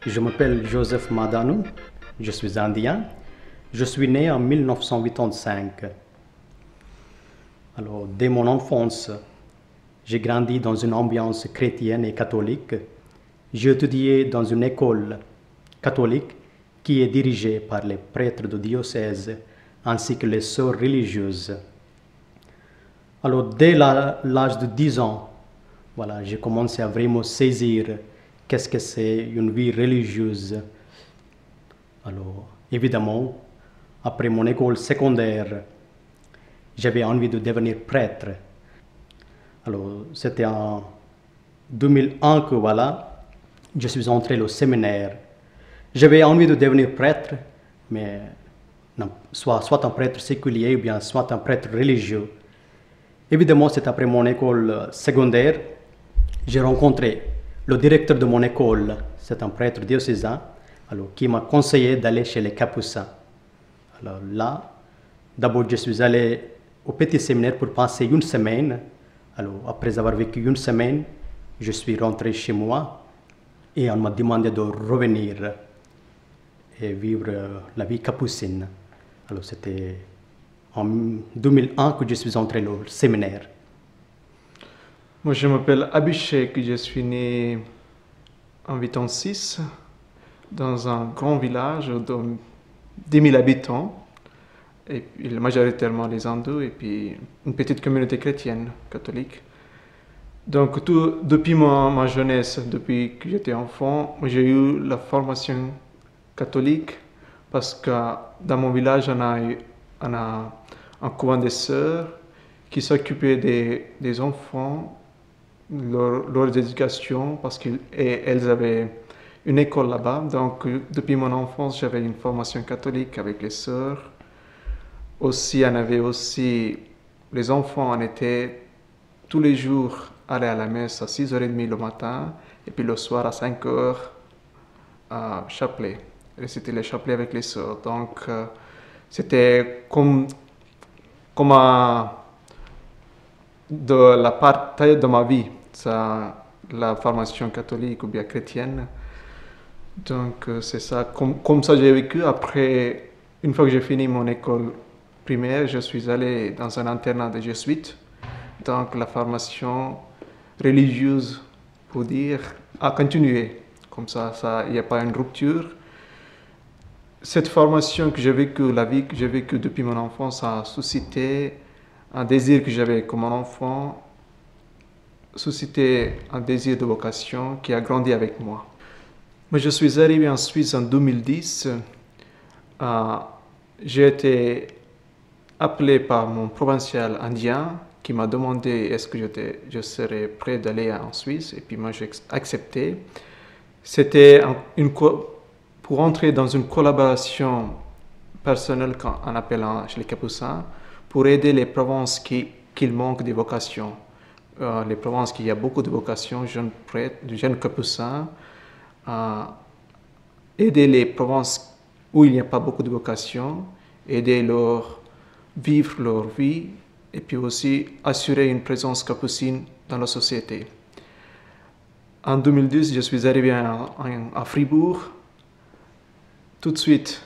Je m'appelle Joseph Madanou, je suis indien. Je suis né en 1985. Alors, dès mon enfance, j'ai grandi dans une ambiance chrétienne et catholique. J'ai étudié dans une école catholique qui est dirigée par les prêtres de diocèse ainsi que les sœurs religieuses. Alors, dès l'âge de 10 ans, voilà, j'ai commencé à vraiment saisir qu'est-ce que c'est une vie religieuse. Alors, évidemment, après mon école secondaire, j'avais envie de devenir prêtre. Alors, c'était en 2001 que voilà, je suis entré au séminaire. J'avais envie de devenir prêtre, mais non, soit un prêtre séculier ou bien soit un prêtre religieux. Évidemment, c'est après mon école secondaire, j'ai rencontré le directeur de mon école, c'est un prêtre diocésain, alors, qui m'a conseillé d'aller chez les Capucins. Alors là, d'abord, je suis allé au petit séminaire pour passer une semaine. Alors, après avoir vécu une semaine, je suis rentré chez moi et on m'a demandé de revenir et vivre la vie capucine. Alors, c'était en 2001 que je suis entré au séminaire. Moi, je m'appelle Abhishek, je suis né en 86 dans un grand village de 10 000 habitants, et puis majoritairement les hindous, et puis une petite communauté chrétienne, catholique. Donc, depuis ma jeunesse, depuis que j'étais enfant, j'ai eu la formation catholique parce que dans mon village, on a un couvent des sœurs qui s'occupait des enfants, leur éducation, parce qu'elles avaient une école là-bas. Donc, depuis mon enfance, j'avais une formation catholique avec les sœurs. Aussi, on avait aussi, les enfants, on était tous les jours allés à la messe à 6h30 le matin, et puis le soir à 5h, à chapelet, réciter les chapelets avec les sœurs. Donc, c'était comme de la partie de ma vie, ça, la formation catholique ou bien chrétienne. Donc, c'est ça. Comme ça, j'ai vécu. Après, une fois que j'ai fini mon école primaire, je suis allé dans un internat de jésuites. Donc, la formation religieuse, pour dire, a continué. Comme ça, il n'y a pas une rupture. Cette formation que j'ai vécue, la vie que j'ai vécue depuis mon enfance, a suscité un désir que j'avais comme enfant, suscité un désir de vocation qui a grandi avec moi. Moi, je suis arrivé en Suisse en 2010. J'ai été appelé par mon provincial indien qui m'a demandé est-ce que je serais prêt d'aller en Suisse, et puis moi j'ai accepté. C'était pour entrer dans une collaboration personnelle en appelant chez les Capucins pour aider les provinces qui manquent de vocations. Les provinces qui y a beaucoup de vocations, jeunes prêtres, jeunes Capucins, aider les provinces où il n'y a pas beaucoup de vocations, aider leur vivre leur vie, et puis aussi assurer une présence capucine dans la société. En 2010, je suis arrivé à Fribourg. Tout de suite,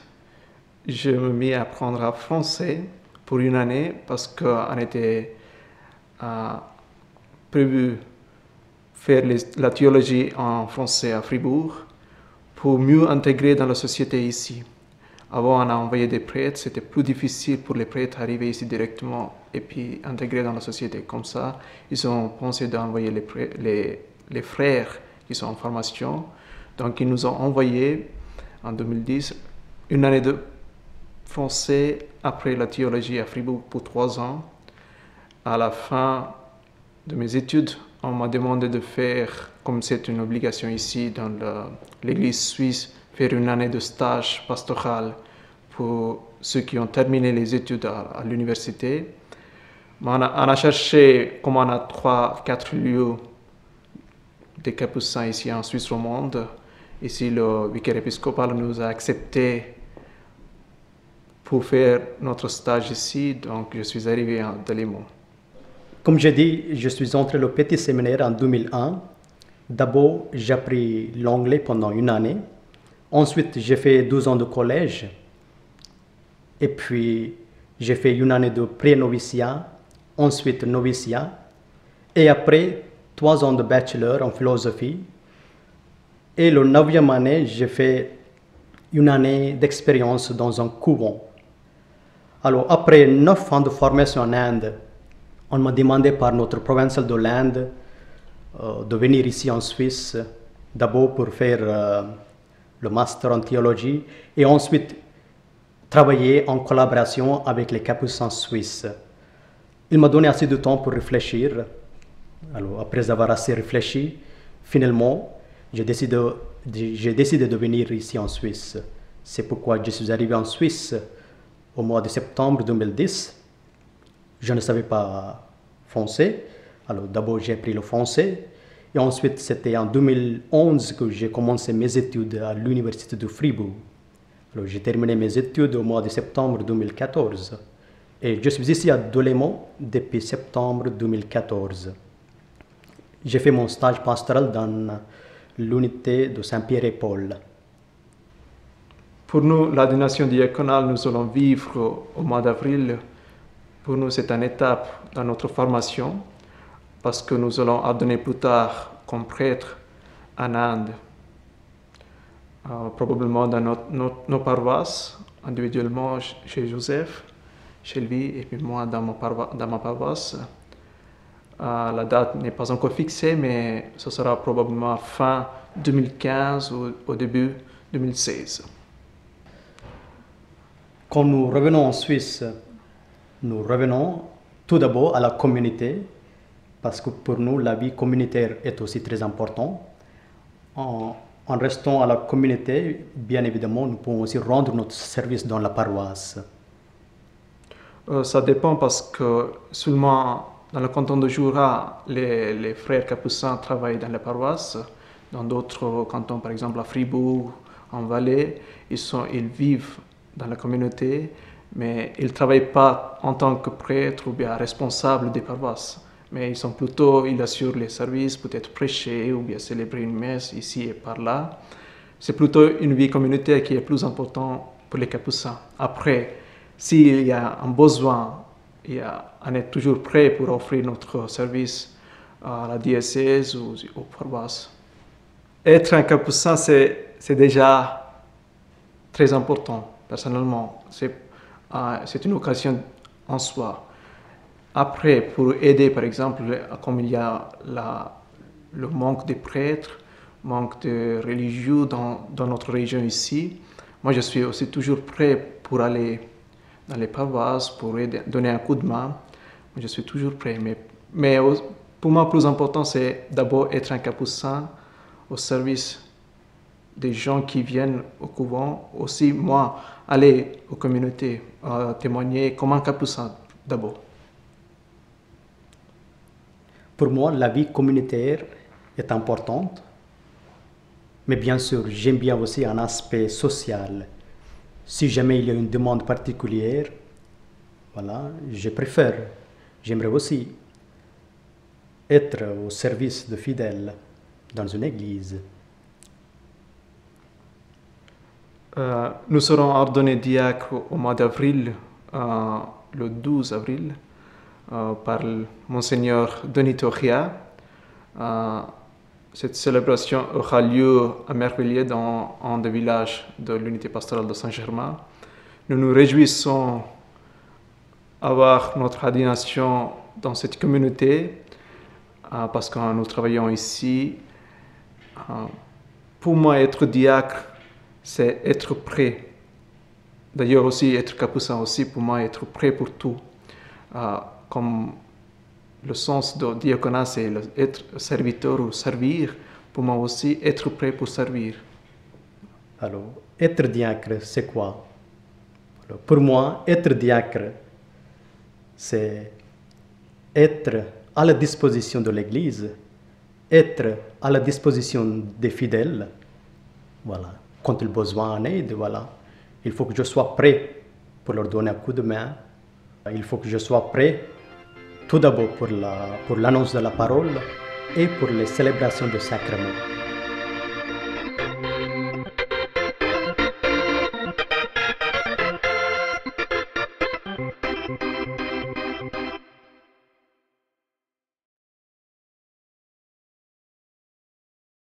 je me mis à apprendre le français pour une année parce qu'on était prévu faire la théologie en français à Fribourg pour mieux intégrer dans la société ici. Avant, on a envoyé des prêtres, c'était plus difficile pour les prêtres d'arriver ici directement et puis intégrer dans la société. Comme ça, ils ont pensé d'envoyer les frères qui sont en formation. Donc, ils nous ont envoyé en 2010 une année de français après la théologie à Fribourg pour 3 ans. À la fin de mes études, on m'a demandé de faire, comme c'est une obligation ici dans l'église suisse, faire une année de stage pastoral pour ceux qui ont terminé les études à l'université. On a cherché, comme on a 3-4 lieux des Capucins ici en Suisse romande, ici le vicaire épiscopal nous a accepté pour faire notre stage ici, donc je suis arrivé à Delémont. Comme j'ai dit, je suis entré au petit séminaire en 2001. D'abord, j'ai appris l'anglais pendant une année. Ensuite, j'ai fait 12 ans de collège. Et puis, j'ai fait une année de pré-noviciat, ensuite noviciat. Et après, 3 ans de bachelor en philosophie. Et le 9e année, j'ai fait une année d'expérience dans un couvent. Alors, après 9 ans de formation en Inde, on m'a demandé par notre provincial de l'Inde de venir ici en Suisse, d'abord pour faire le master en théologie et ensuite travailler en collaboration avec les capucins suisses. Il m'a donné assez de temps pour réfléchir. Alors, après avoir assez réfléchi, finalement, j'ai décidé de venir ici en Suisse. C'est pourquoi je suis arrivé en Suisse au mois de septembre 2010. Je ne savais pas français. Alors d'abord j'ai appris le français. Et ensuite c'était en 2011 que j'ai commencé mes études à l'université de Fribourg. Alors j'ai terminé mes études au mois de septembre 2014. Et je suis ici à Delémont depuis septembre 2014. J'ai fait mon stage pastoral dans l'unité de Saint-Pierre-et-Paul. Pour nous, l'ordination diaconale, nous allons vivre au mois d'avril. Pour nous, c'est une étape dans notre formation parce que nous allons ordonner plus tard comme prêtre en Inde, probablement dans nos paroisses, individuellement chez Joseph, chez lui, et puis moi dans ma paroisse. La date n'est pas encore fixée, mais ce sera probablement fin 2015 ou au début 2016. Quand nous revenons en Suisse, nous revenons tout d'abord à la communauté, parce que pour nous, la vie communautaire est aussi très importante. En restant à la communauté, bien évidemment, nous pouvons aussi rendre notre service dans la paroisse. Ça dépend parce que seulement dans le canton de Jura, les frères capucins travaillent dans les paroisses. Dans d'autres cantons, par exemple à Fribourg, en Valais, ils vivent dans la communauté, mais ils ne travaillent pas en tant que prêtres ou bien responsables des paroisses. Mais ils assurent les services, peut-être prêcher ou bien célébrer une messe ici et par là. C'est plutôt une vie communautaire qui est plus importante pour les capucins. Après, s'il y a un besoin, on est toujours prêt pour offrir notre service à la diocèse ou aux paroisses. Être un capucin, c'est déjà très important, personnellement. C'est une occasion en soi. Après, pour aider, par exemple, comme il y a le manque de prêtres, manque de religieux dans notre région ici, moi je suis aussi toujours prêt pour aller dans les paroisses, pour donner un coup de main. Je suis toujours prêt. Mais pour moi, le plus important, c'est d'abord être un capucin au service des gens qui viennent au couvent. Aussi, moi, aller aux communautés, témoigner comme un capucin d'abord. Pour moi, la vie communautaire est importante, mais bien sûr, j'aime bien aussi un aspect social. Si jamais il y a une demande particulière, voilà, j'aimerais aussi être au service de fidèles dans une église. Nous serons ordonnés diacres au mois d'avril, le 12 avril, par Monseigneur Denis Toria. Cette célébration aura lieu à Merveilleux dans un des villages de l'unité pastorale de Saint-Germain. Nous nous réjouissons d'avoir notre ordination dans cette communauté parce que nous travaillons ici. Pour moi, être diacre, c'est être prêt. D'ailleurs aussi, être capucin aussi, pour moi, être prêt pour tout. Comme le sens de diaconat, c'est être serviteur ou servir. Pour moi aussi, être prêt pour servir. Alors, être diacre, c'est quoi? Alors, pour moi, être diacre, c'est être à la disposition de l'Église, être à la disposition des fidèles. Voilà. Quand le besoin en aide, voilà. Il faut que je sois prêt pour leur donner un coup de main. Il faut que je sois prêt, tout d'abord pour l'annonce de la parole et pour les célébrations de sacrement.